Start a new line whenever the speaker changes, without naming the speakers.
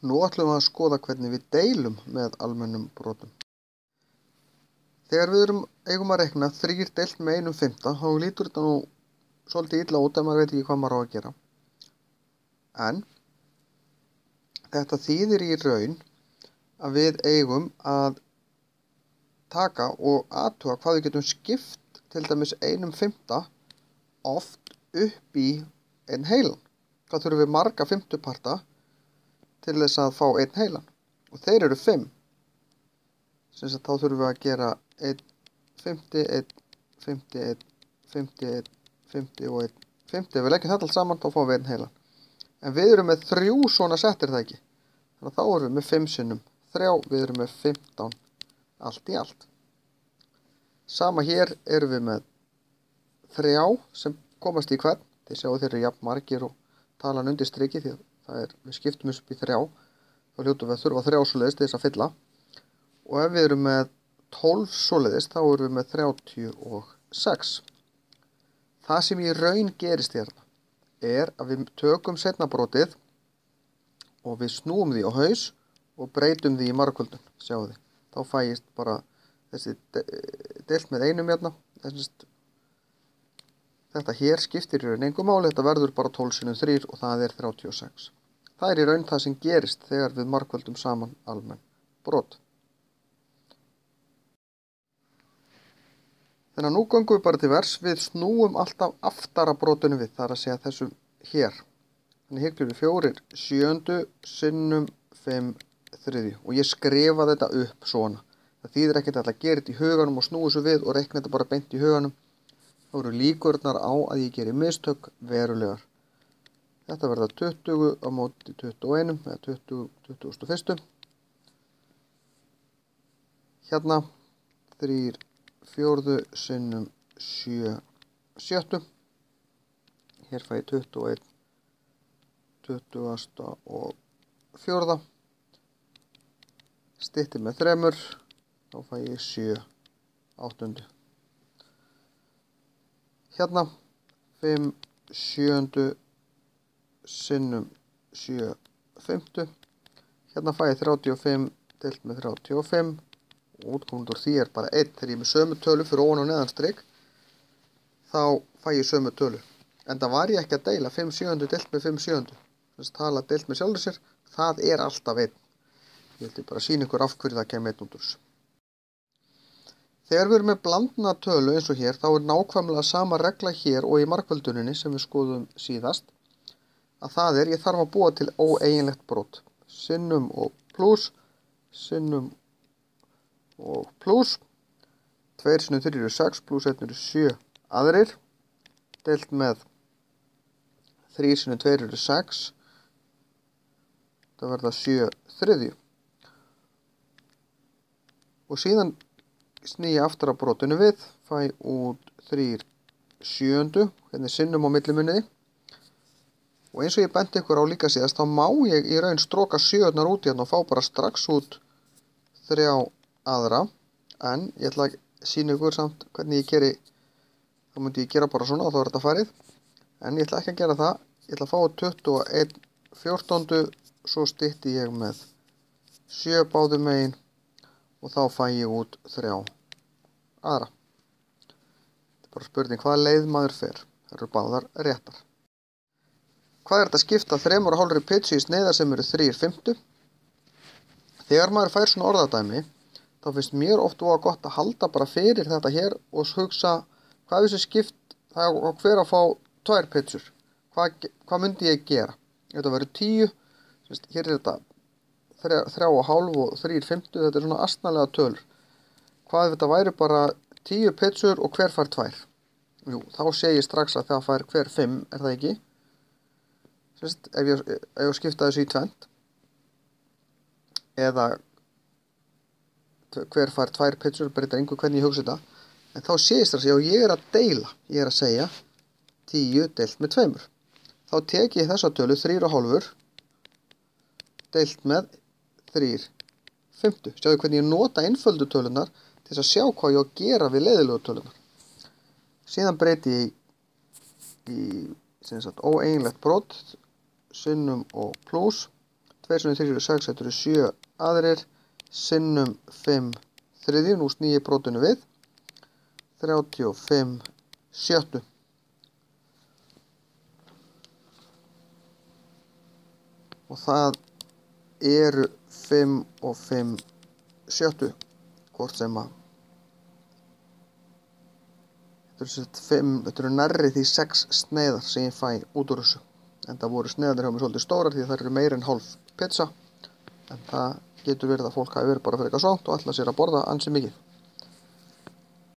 Nú ætlum við að skoða hvernig við deilum með almennum brotum. Þegar við eigum að reikna 3 deilt með 1/5, þá lítur þetta nú svolítið illa út ef maður veit ekki hvað maður á að gera. En þetta þýðir í raun að við eigum að taka og athuga hvað við getum skipt til dæmis 1/5 oft upp í einn heilan. Hvað þurfum við marga fimmtuparta til þess að fá einn heilan, og þeir eru 5. Sem sagt þá þurfum við að gera 1/5, 1/5, 1/5, 1/5 og 1/5. Ef við leggjum þetta allt saman þá fáum við einn heilan. En við erum með 3 svona settir, það ekki? Þannig að þá erum við með 5 sinnum 3, við erum með 15 allt í allt. Sama hér erum við með 3 sem komast í hvern. Þið sjáu þeir eru jafn margir og talan undir striki, því að við skiptum upp í 3. Þá hljótum við að þurfa 3 svoleiðis til þess að fylla. Og ef við erum með 12 svoleiðis, þá erum við með 36. Það sem í raun gerist hérna að við tökum seinna brotið og við snúum því á haus og breytum því í margföldun. Sjáu þið. Þá fæist bara þessi deilt með 1 hérna. Þetta hér skiptir í raun engu máli. Þetta verður bara 12 sinnum 3 og það er 36. Það er í raun það sem gerist þegar við margföldum saman almenn brot. Þannig að nú göngum við bara til vers. Við snúum alltaf aftara brotinu við, það er að segja þessum hér. Þannig hér kemur 4 7 sinnum 5 3. Og ég skrifa þetta upp svona. Það þýðir ekkert að gera þetta í huganum og snúa svo við og reikna þetta bara beint í huganum. Þá eru líkurnar á að ég geri mistök verulegar. Þetta verða 20 á móti 21 eða 20, 21. Hérna 3 4 sinnum 7 7. Hér fæ ég 21 20 og 4. Styttir með 3, þá fæ ég 7 8. Hérna 5 7 sinnum 7 5. Hérna fæ ég 35 deilt með 35. Útkoman úr því er bara 1. Þegar ég er með sömu tölu fyrir ofan og neðan strik, þá fæ ég sömu tölu. En það var ég ekki að deila 5 7 deilt með 5 7. Þess að tala deilt með sjálfur sér, það er alltaf 1. Ég ætla bara að sýna ykkur af hverju það kemur 1 út úr þessu. Þegar við erum með blandna tölu eins og hér, þá er nákvæmlega sama regla hér og í margfölduninni sem við skoðum síðast. Að það er, ég þarf að búa til óeiginlegt brot. Sinnum og plús, sinnum og plús. 2 sinnum 3 eru 6, plús 1 eru 7 aðrir. Deilt með 3 sinnum 2 eru 6. Það verða 7 þriðju. Og síðan sný ég aftur að brotinu við, fæ út 3 7. Hérna er sinnum á millimunniði. Og eins og ég benti ykkur á líka síðast, þá má ég í raun stroka 7-nar út hérna og fá bara strax út 3 aðra. En ég ætla að sýna ykkur samt hvernig ég geri, þá myndi ég gera bara svona og þá er þetta farið. En ég ætla ekki að gera það, ég ætla að fá 21 14. Svo stytti ég með 7 báðum megin og þá fæ ég út 3 aðra. Þetta er bara spurning hvaða leið maður fer. Það eru báðar réttar. Hvað er þetta að skipta 3,5 pitsu í sneiðar sem eru 3/5? Þegar maður fær svona orðadæmi, þá finnst mér oft gott að halda bara fyrir þetta hér og hugsa hvað þessi skipt, það er hver að fá 2 pitsur. Hvað myndi ég gera? Ef þetta verður 10, hér er þetta 3,5 og 3/5, þetta er svona astnalega tölur. Hvað ef þetta væri bara 10 pitsur og hver fær 2? Jú, þá sé ég strax að það fær hver 5, er það ekki? Ef ég skipta þessu í 2, eða hver fær 2 pitsur, breytir engu hvernig ég hugsa þetta, en þá sé ég strax að ég er að deila, ég er að segja 10 deilt með 2. Þá tek ég þessa tölu 3,5 deilt með 3/5. Sjáðu hvernig ég nota einföldu tölunar til þess að sjá hvað ég á að gera við leiðilegu tölunar. Síðan breyti ég í óeiginlegt brot, sinnum og plús. 2 sinnum 3 eru 6, þetta eru 7 aðrir, sinnum 5 þriðju, nú sný ég brotinu við, 35 sjöttu. Og það eru 5 og 5 sjöttu, hvort sem að þetta eru nærri því 6 sneiðar sem ég fæ út úr þessu. En það voru sneiðarnir hjá mér svolítið stórar því það eru meira en hálf pizza. En það getur verið að fólk hafi verið bara fyrir eitthvað svangt og ætla sér að borða ansi mikið.